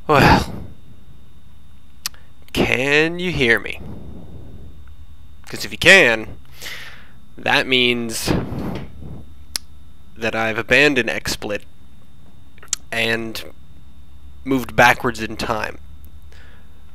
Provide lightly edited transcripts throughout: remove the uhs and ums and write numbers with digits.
Well, can you hear me? Because if you can, that means that I've abandoned XSplit and moved backwards in time.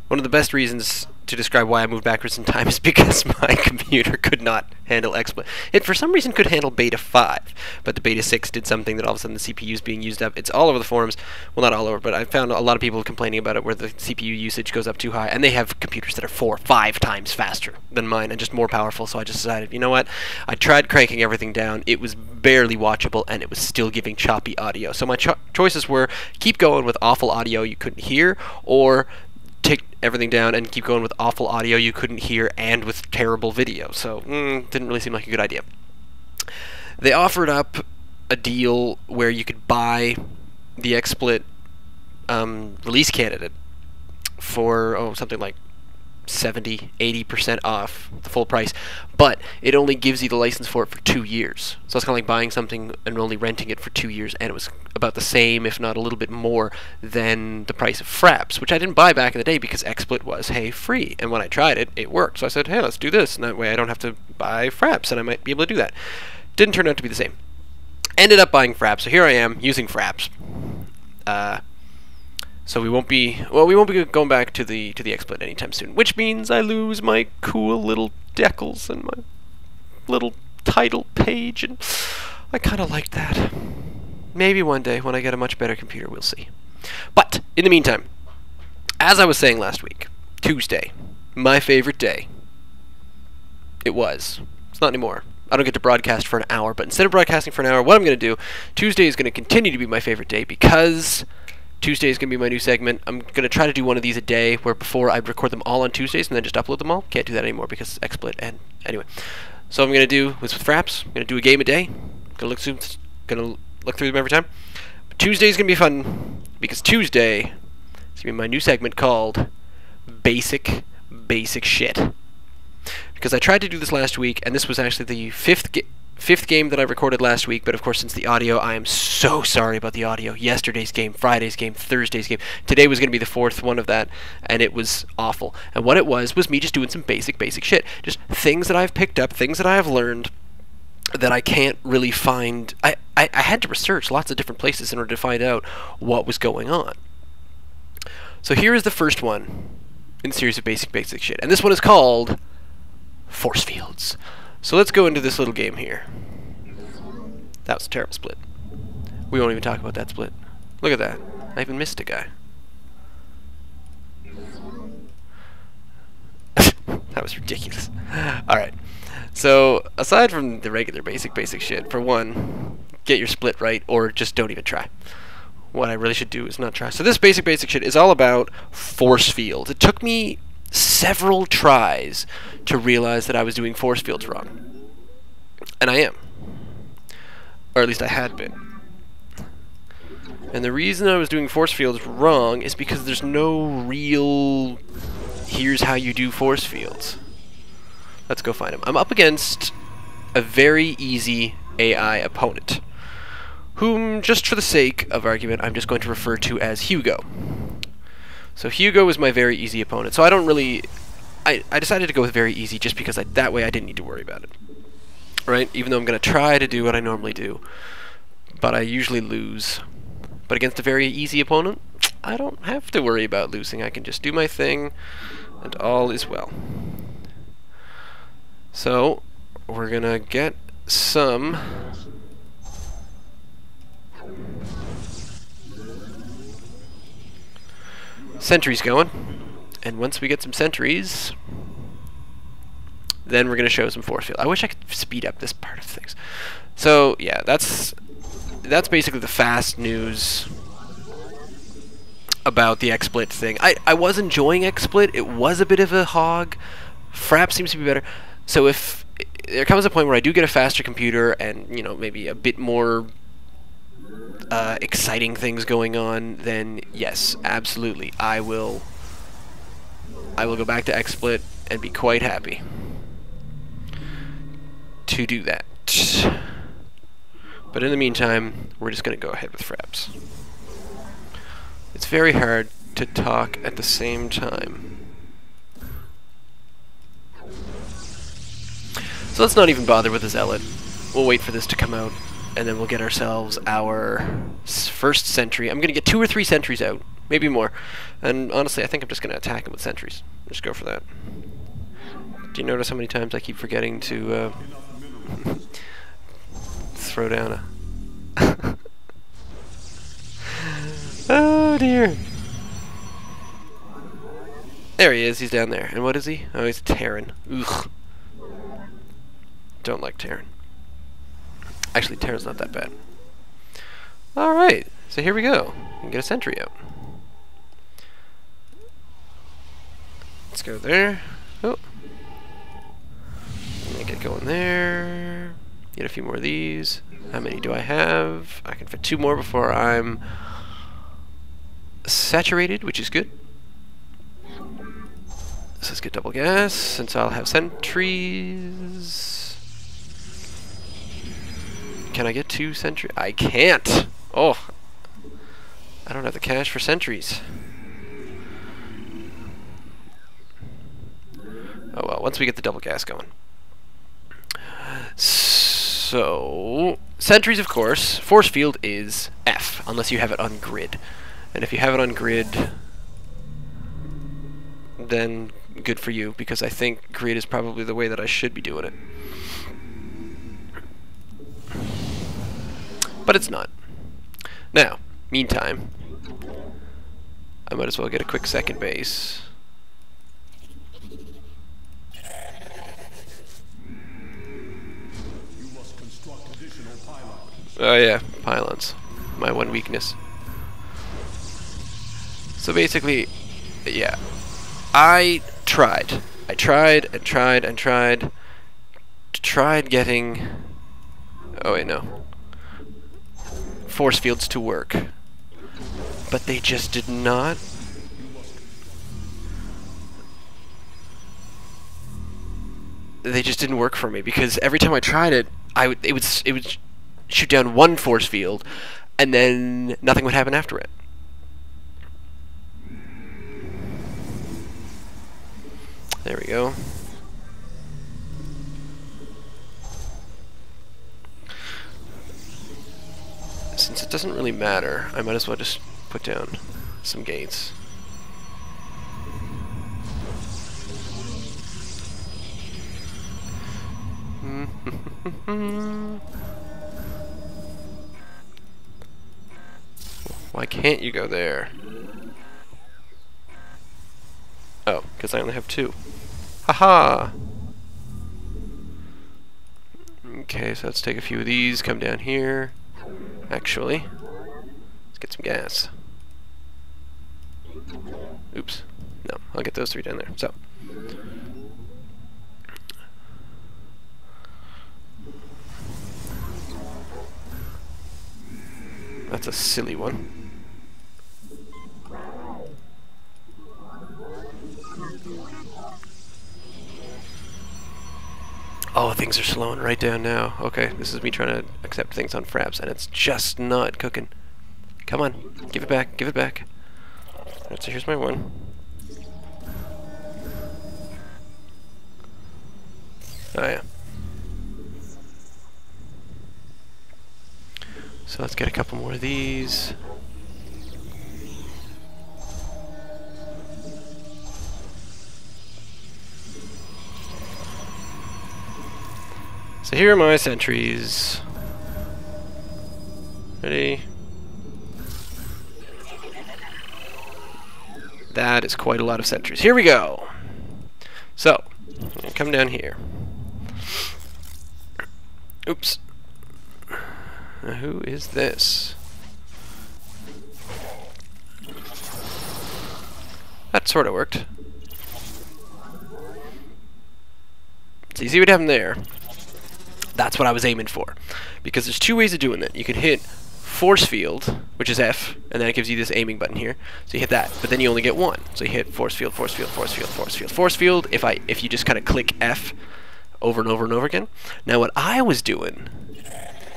One of the best reasons to describe why I moved backwards in time is because my computer could not handle XSplit. It, for some reason, could handle Beta 5, but the Beta 6 did something that all of a sudden the CPU is being used up. It's all over the forums. Well, not all over, but I found a lot of people complaining about it where the CPU usage goes up too high, and they have computers that are 4 or 5 times faster than mine and just more powerful, so I just decided, you know what? I tried cranking everything down. It was barely watchable, and it was still giving choppy audio. So my choices were keep going with awful audio you couldn't hear, or take everything down and keep going with awful audio you couldn't hear and with terrible video. So, didn't really seem like a good idea. They offered up a deal where you could buy the XSplit release candidate for, something like 70-80% off the full price, but it only gives you the license for it for 2 years. So it's kind of like buying something and only renting it for 2 years, and it was about the same, if not a little bit more, than the price of Fraps, which I didn't buy back in the day because XSplit was, hey, free. And when I tried it, it worked. So I said, hey, let's do this, and that way I don't have to buy Fraps, and I might be able to do that. Didn't turn out to be the same. Ended up buying Fraps, so here I am using Fraps. So we won't be going back to the XSplit anytime soon, which means I lose my cool little decals and my little title page, and I kind of like that. Maybe one day when I get a much better computer, we'll see. But in the meantime, as I was saying last week, Tuesday, my favorite day. It was. It's not anymore. I don't get to broadcast for an hour, but instead of broadcasting for an hour, what I'm going to do, Tuesday is going to continue to be my favorite day because Tuesday is going to be my new segment. I'm going to try to do one of these a day, where before I'd record them all on Tuesdays and then just upload them all. Can't do that anymore because it's XSplit. And anyway, so what I'm going to do with Fraps, I'm going to do a game a day. Going to look through them every time. But Tuesday is going to be fun because Tuesday is going to be my new segment called Basic Shit. Because I tried to do this last week, and this was actually the fifth game that I recorded last week, but of course since the audio, I am so sorry about the audio. Yesterday's game, Friday's game, Thursday's game. Today was going to be the fourth one of that, and it was awful. And what it was me just doing some basic shit. Just things that I've picked up, things that I have learned that I can't really find. I had to research lots of different places in order to find out what was going on. So here is the first one in the series of basic shit. And this one is called Force Fields. So let's go into this little game here. That was a terrible split. We won't even talk about that split. Look at that. I even missed a guy. That was ridiculous. Alright. So, aside from the regular basic shit, for one, get your split right, or just don't even try. What I really should do is not try. So this basic shit is all about force fields. It took me several tries to realize that I was doing force fields wrong. And I am. Or at least I had been. And the reason I was doing force fields wrong is because there's no real here's how you do force fields. Let's go find him. I'm up against a very easy AI opponent, whom, just for the sake of argument, I'm just going to refer to as Hugo. So Hugo is my very easy opponent. So I don't really... I decided to go with very easy just because that way I didn't need to worry about it. Right? Even though I'm going to try to do what I normally do. But I usually lose. But against a very easy opponent, I don't have to worry about losing. I can just do my thing, and all is well. So, we're going to get some... sentries going, and once we get some sentries, then we're going to show some force field. I wish I could speed up this part of things. So yeah, that's basically the fast news about the XSplit thing. I was enjoying XSplit. It was a bit of a hog. Fraps seems to be better. So if there comes a point where I do get a faster computer and, you know, maybe a bit more exciting things going on, then yes, absolutely, I will go back to XSplit and be quite happy to do that. But in the meantime, we're just going to go ahead with Fraps. It's very hard to talk at the same time. So let's not even bother with the Zealot. We'll wait for this to come out, and then we'll get ourselves our first sentry. I'm going to get 2 or 3 sentries out, maybe more. And honestly, I think I'm just going to attack him with sentries. Just go for that. Do you notice how many times I keep forgetting to throw down a... Oh dear. There he is, he's down there. And what is he? Oh, he's a Terran. Ugh. Don't like Terran. Actually, Terran's not that bad. Alright, so here we go. We can get a sentry out. Let's go there. Oh. Get going there. Get a few more of these. How many do I have? I can fit 2 more before I'm saturated, which is good. So let's get double gas, since I'll have sentries. Can I get 2 sentries? I can't! Oh! I don't have the cash for sentries. Oh well, once we get the double gas going. So, sentries, of course. Force field is F, unless you have it on grid. And if you have it on grid, then good for you, because I think grid is probably the way that I should be doing it. But it's not. Now, meantime, I might as well get a quick second base. Oh yeah, pylons. My one weakness. So basically, yeah. I tried getting... Oh wait, no. Force fields to work. But they just did not. They just didn't work for me, because every time I tried it, it would shoot down one force field, and then nothing would happen after it. There we go. Since it doesn't really matter, I might as well just put down some gates. Why can't you go there? Oh, because I only have 2. Haha! Okay, so let's take a few of these, come down here. Actually, let's get some gas. Oops. No, I'll get those 3 down there. So. That's a silly one. Oh, things are slowing right down now. Okay, this is me trying to accept things on fraps, and it's just not cooking. Come on, give it back, give it back. Alright, so here's my 1. Oh yeah. So let's get a couple more of these. So here are my sentries. Ready? That is quite a lot of sentries. Here we go. So, I'm gonna come down here. Oops. Now, who is this? That sort of worked. So you see what happened there? That's what I was aiming for. Because there's 2 ways of doing it. You can hit force field, which is F, and then it gives you this aiming button here. So you hit that, but then you only get 1. So you hit force field, force field, force field, force field, force field. If you just kind of click F over and over and over again. Now what I was doing,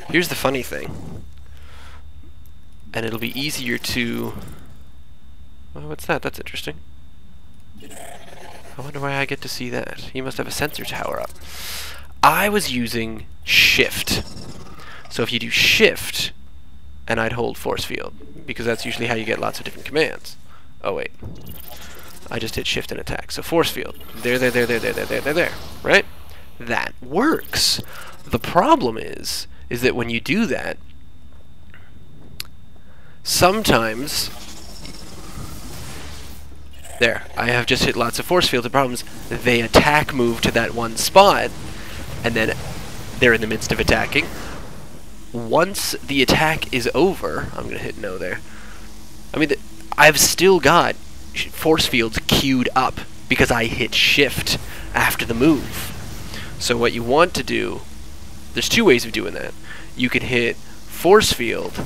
here's the funny thing, and it'll be easier to Well, what's that? That's interesting. I wonder why I get to see that. You must have a sensor tower up. I was using shift. So if you do shift, and I'd hold force field, because that's usually how you get lots of different commands. Oh wait, I just hit shift and attack. So force field, there, right? That works. The problem is that when you do that, sometimes, there, I have just hit lots of force field. The problem is they attack move to that one spot, and then they're in the midst of attacking. Once the attack is over, I'm going to hit no there. I mean, I've still got force fields queued up because I hit shift after the move. So what you want to do, there's two ways of doing that. You can hit force field.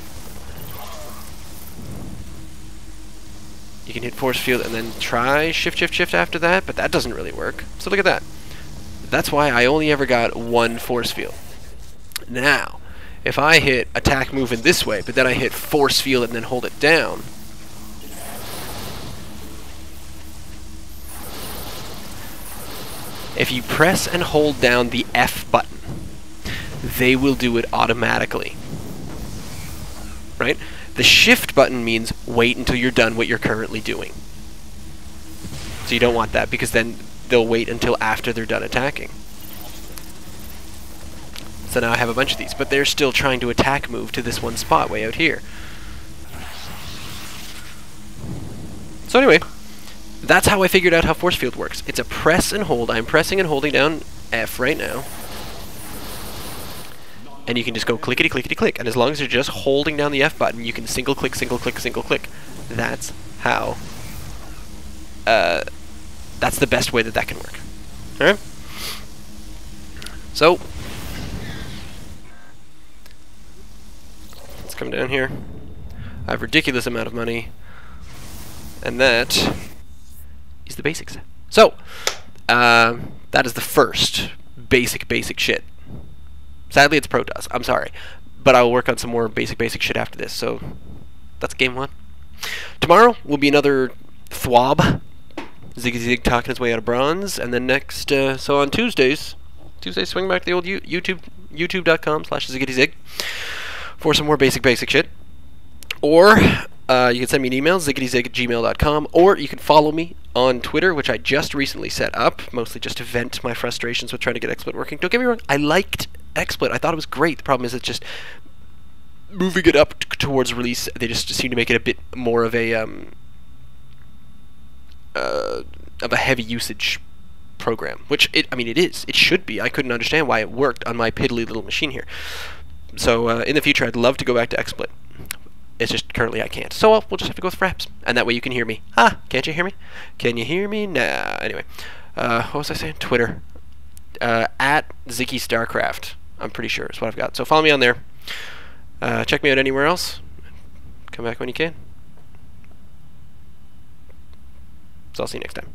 You can hit force field and then try shift, shift, shift after that, but that doesn't really work. So look at that. That's why I only ever got one force field. Now, if I hit attack move in this way, but then I hit force field and then hold it down, if you press and hold down the F button, they will do it automatically. Right? The shift button means wait until you're done what you're currently doing. So you don't want that, because then they'll wait until after they're done attacking. So now I have a bunch of these, but they're still trying to attack move to this one spot way out here. So anyway, that's how I figured out how force field works. It's a press and hold. I'm pressing and holding down F right now. And you can just go clickety clickety click. And as long as you're just holding down the F button, you can single click, single click, single click. That's how. That's the best way that that can work. Alright? So, let's come down here. I have a ridiculous amount of money. And that is the basics. So, that is the first basic shit. Sadly, it's Protoss. I'm sorry. But I will work on some more basic shit after this. So, that's game one. Tomorrow will be another thwob. Ziggy Zig talking his way out of bronze. And then next, so on Tuesdays, swing back to the old youtube.com/ZiggityZig for some more basic shit. Or, you can send me an email, ziggityzig@gmail.com, or you can follow me on Twitter, which I just recently set up, mostly just to vent my frustrations with trying to get XSplit working. Don't get me wrong, I liked XSplit. I thought it was great. The problem is it's just moving it up towards release, they just seem to make it a bit more of a heavy usage program, which I mean it is. It should be. I couldn't understand why it worked on my piddly little machine here. So in the future, I'd love to go back to XSplit. It's just currently I can't. So we'll just have to go with Fraps. And that way you can hear me. Can't you hear me? Can you hear me? Nah. Anyway. What was I saying? Twitter. At Ziki Starcraft. I'm pretty sure is what I've got. So follow me on there. Check me out anywhere else. Come back when you can. So I'll see you next time.